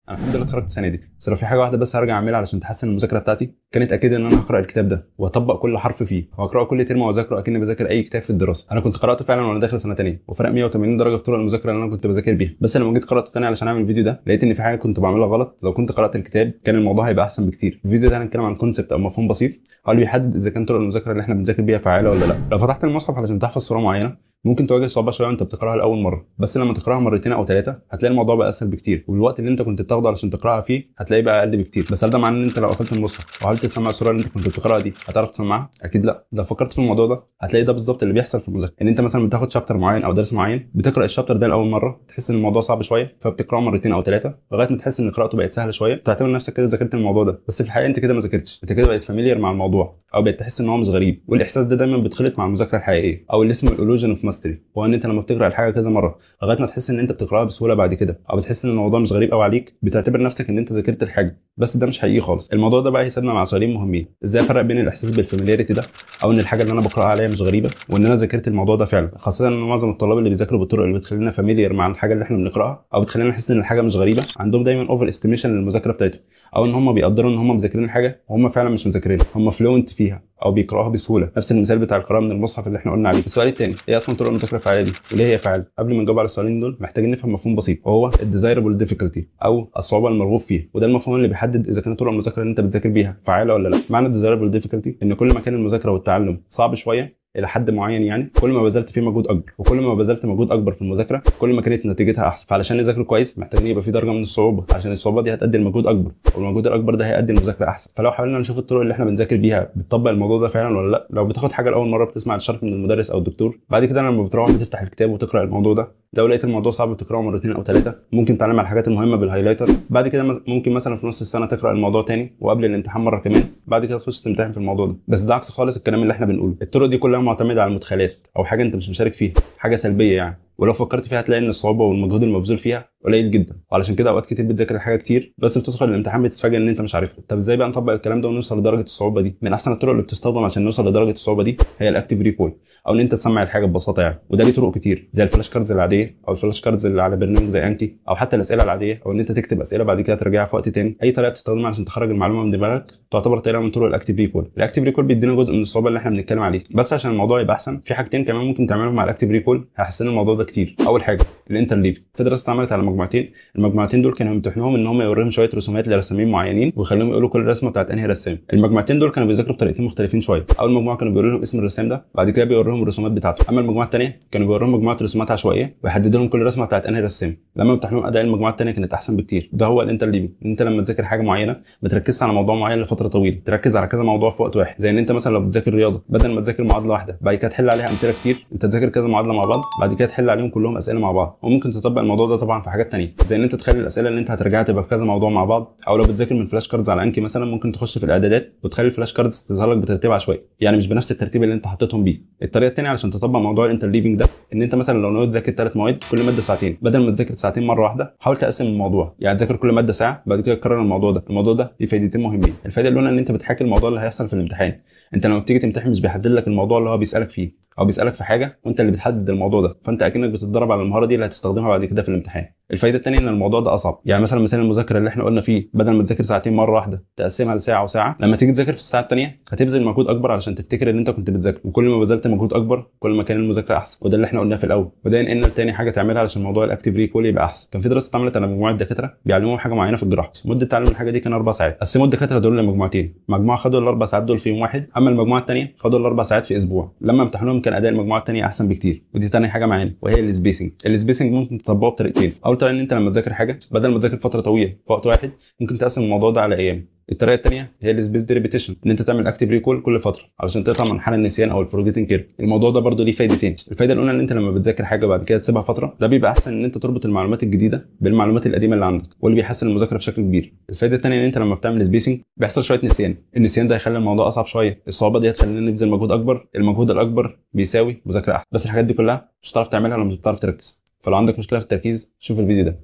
انا الحمد لله اتخرجت السنه دي، بس لو في حاجه واحده بس هرجع اعملها علشان تحسن المذاكره بتاعتي كانت اكيد ان انا هقرا الكتاب ده واطبق كل حرف فيه وهقراه كل ترم واذاكره اكني بذاكر اي كتاب في الدراسه. انا كنت قراته فعلا وانا داخل سنه ثانيه وفرق 180 درجه في طرق المذاكره اللي انا كنت بذاكر بيها، بس لما جيت قراته ثاني علشان اعمل الفيديو ده لقيت ان في حاجه كنت بعملها غلط. لو كنت قرات الكتاب كان الموضوع هيبقى احسن بكتير. الفيديو ده هنتكلم عن كونسبت او مفهوم بسيط هو اللي بيحدد اذا كان طرق المذاكره اللي احنا بنذاكر بيها فعاله ولا لا. لو فتحت المصحف علشان تحفظ صوره معينه ممكن تواجه صعوبه شويه وانت بتقراها لاول مره، بس لما تقراها مرتين او ثلاثه هتلاقي الموضوع بقى اسهل بكتير، والوقت اللي انت كنت بتاخده علشان تقراها فيه هتلاقيه بقى اقل بكتير. بس هل ده معناه ان انت لو قفلت المصحف وحاولت تسمع السوره اللي انت كنت بتقراها دي هتعرف تسمعها؟ اكيد لا. لو فكرت في الموضوع ده هتلاقي ده بالظبط اللي بيحصل في المذاكره، ان انت مثلا بتاخد شابتر معين او درس معين، بتقرا الشابتر ده لاول مره تحس ان الموضوع صعب شويه فبتقراه مرتين او ثلاثه لغايه ما تحس ان قراءته بقت سهله شويه، تعتبر نفسك كده ذاكرت الموضوع ده، بس في الحقيقه انت كده ما ذاكرتش، انت كده بقيت فاميليار مع الموضوع او بقيت تحس ان هو مش غريب. والاحساس ده دايما بيتخلط مع المذاكره الحقيقيه او اللي اسمه الاولوجن اوف ماستري، هو ان انت لما بتقرا الحاجه كذا مره لغايه ما تحس ان انت بتقراها بسهوله بعد كده او بتحس ان الموضوع مش غريب قوي عليك بتعتبر نفسك ان انت ذاكرت الحاجه، بس ده مش حقيقي خالص. الموضوع ده بقى هيسيبنا مع سؤالين مهمين: ازاي افرق بين الاحساس بالفاميلياريتي ده او ان الحاجه اللي انا بقراها عليها مش غريبه وان انا ذاكرت الموضوع ده فعلا، خاصه ان معظم الطلاب اللي بيذاكروا بالطرق اللي بتخلينا فاميليار مع الحاجه اللي احنا بنقراها او بتخلينا نحس ان الحاجه مش غريبه عندهم دايما اوفر استيميشن للمذاكره بتاعتهم، او ان هم بيقدروا ان هم مذاكرين الحاجه وهم فعلا مش مذاكرينها، هم فلوينت فيها او بيقراوها بسهوله، نفس المثال بتاع القراءه من المصحف اللي احنا قلنا عليه. السؤال الثاني: ايه اصلا طرق المذاكره الفعاله دي وليه هي فعاله؟ قبل ما نجاوب على السؤالين دول محتاجين نفهم مفهوم بسيط وهو الديزايربل ديفيكولتي او الصعوبه المرغوب فيها، وده المفهوم اللي بيحدد اذا كانت طرق المذاكره اللي انت بتذاكر بيها فعاله ولا لا. معنى الديزايربل ديفيكولتي ان كل ما كان المذاكره والتعلم صعب شويه الى حد معين، يعني كل ما بذلت فيه مجهود اكبر، وكل ما بذلت مجهود اكبر في المذاكره كل ما كانت نتيجتها احسن. فعلشان نذاكر كويس محتاجين يبقى في درجه من الصعوبه، عشان الصعوبه دي هتؤدي لمجهود اكبر والمجهود الاكبر ده هيؤدي لمذاكره احسن. فلو حاولنا نشوف الطرق اللي احنا بنذاكر بيها بتطبق الموضوع ده فعلا ولا لا. لو بتاخد حاجه لاول مره بتسمع الشرح من المدرس او الدكتور، بعد كده لما بتروح بتفتح الكتاب وتقرا الموضوع ده، لو لقيت الموضوع صعب بتقراه مرتين او ثلاثه، ممكن تعلم على الحاجات المهمه بالهايلايتر. بعد كده ممكن مثلا في نص السنه تقرا الموضوع تاني وقبل الامتحان مره كمان، بعد كده تخش تمتحن في الموضوع ده. بس ده عكس خالص الكلام اللي احنا بنقوله. الطرق دي كلها معتمده على المدخلات او حاجه انت مش مشارك فيها، حاجه سلبيه يعني، ولو فكرت فيها هتلاقي ان الصعوبه والمجهود المبذول فيها قليل جدا، وعلشان كده اوقات كتير بتذاكر الحاجه كتير بس بتدخل الامتحان بتتفاجئ ان انت مش عارفها. طب ازاي بقى نطبق الكلام ده ونوصل لدرجه الصعوبه دي؟ من احسن الطرق اللي بتستخدم عشان نوصل لدرجه الصعوبه دي هي الاكتيف ريكول، او ان انت تسمع الحاجه ببساطه يعني، وده ليه طرق كتير زي الفلاش كاردز العاديه او الفلاش كاردز اللي على برنامج زي انكي، او حتى الاسئله العاديه، او ان انت تكتب اسئله بعد كده ترجعها في وقت تاني. اي طريقه بتستخدمها عشان تخرج المعلومه من دماغك تعتبر طريقه من طرق الاكتيف ريكول. الاكتيف ريكول بيدينا جزء من الصعوبه اللي احنا بنتكلم عليه، بس عشان الموضوع يبقى احسن في حاجتين كمان ممكن تعملهم مع الاكتيف ريكول هيحسن الموضوع ده كتير. اول حاجه الانترليف. في دراسه اتعملت على مجموعتين، المجموعتين دول كانوا بيمتحنوهم ان هم يوريهم شويه رسومات لرسامين معينين ويخليهم يقولوا كل رسمه بتاعت انهي رسام. المجموعتين دول كانوا بيذاكروا بطريقتين مختلفين شويه. اول مجموعه كانوا بيقولوا لهم اسم الرسام ده، بعد كده بيوريهم الرسومات بتاعته. اما المجموعه الثانيه كانوا بيوريهم مجموعه رسومات عشوائيه ويحددوا لهم كل رسمه بتاعت انهي رسام. لما امتحنوهم اداء المجموعه الثانيه كانت احسن بكتير. ده هو الانترليف، ان انت لما تذاكر حاجه معينه ما تركزش على موضوع معين لفتره طويله، تركز على كذا موضوع في وقت واحد. زي ان انت مثلا لو بتذاكر رياضه بدل ما تذاكر معادله واحده بعد كده تحل عليها امثله كتير، انت تذاكر كذا معادله مع بعض بعد كده تحل عليهم كلهم اسئله مع بعض. وممكن تطبق الموضوع ده طبعا في حاجات ثانيه زي ان انت تخلي الاسئله اللي انت هترجعها تبقى في كذا موضوع مع بعض، او لو بتذاكر من فلاش كاردز على انكي مثلا ممكن تخش في الاعدادات وتخلي الفلاش كاردز تظهر لك بترتيب عشوائي، يعني مش بنفس الترتيب اللي انت حطيتهم بيه. الطريقه الثانيه علشان تطبق موضوع الانترليفنج ده ان انت مثلا لو ناوي تذاكر 3 مواد كل ماده ساعتين، بدل ما تذاكر ساعتين مره واحده حاول تقسم الموضوع، يعني تذاكر كل ماده ساعه بعد كده تكرر الموضوع ده. الموضوع ده ليه فايدتين مهمين. الفايده الاولى ان انت بتحاكي الموضوع اللي هيحصل في الامتحان، انت لما بتيجي تمتحن مش بيحدد لك الموضوع اللي هو بيسالك فيه او بيسالك في حاجه وانت اللي بتحدد الموضوع ده، فانت اكنك بتتدرب على المهاره دي اللي هتستخدمها بعد كده في الامتحان. الفايده الثانيه ان الموضوع ده اصعب، يعني مثلا مثال المذاكره اللي احنا قلنا فيه بدل ما تذاكر ساعتين مره واحده تقسمها لساعه وساعه، لما تيجي تذاكر في الساعه الثانيه هتبذل مجهود اكبر علشان تفتكر ان انت كنت بتذاكر، وكل ما بذلت مجهود اكبر كل ما كان المذاكره احسن، وده اللي احنا قلناه في الاول. وده ينقلنا لتاني حاجه تعملها علشان موضوع الاكتيف ريكول يبقى احسن. كان في دراسه اتعملت على مجموعه دكاتره بيعلموهم حاجه معينه في الجراحه، مده تعلم الحاجه دي كان 4 ساعات. قسموا الدكاتره دول لمجموعتين، مجموعه خدوا ال4 ساعات دول في يوم واحد، اما المجموعه الثانيه خدوا ال4 ساعات في اسبوع. لما امتحنوهم كان اداء المجموعه الثانيه احسن بكتير. ودي ثاني حاجه معانا وهي السبيسنج. السبيسنج ممكن تطبقه بطريقتين. اول طريقه ان انت لما تذاكر حاجه بدل ما تذاكر فتره طويله في وقت واحد ممكن تقسم الموضوع ده على ايام. الطريقه الثانيه هي السبيس ريبيتيشن، ان انت تعمل اكتيف ريكول كل فتره علشان تقطع منحنى النسيان او الفورجيتنج كيرف. الموضوع ده برده ليه فايدتين. الفايده الاولى ان انت لما بتذاكر حاجه بعد كده تسيبها فتره ده بيبقى احسن ان انت تربط المعلومات الجديده بالمعلومات القديمه اللي عندك، واللي بيحسن المذاكره بشكل كبير. الفايده الثانيه ان انت لما بتعمل سبيسنج بيحصل شويه نسيان، النسيان ده هيخلي الموضوع اصعب شويه، الصعوبه دي هتخلينا نبذل مجهود اكبر، المجهود الاكبر بيساوي مذاكره احسن. بس الحاجات دي كلها مش هتعرف تعملها لما مش بتعرف تركز. فلو عندك مشكله في التركيز شوف الفيديو ده.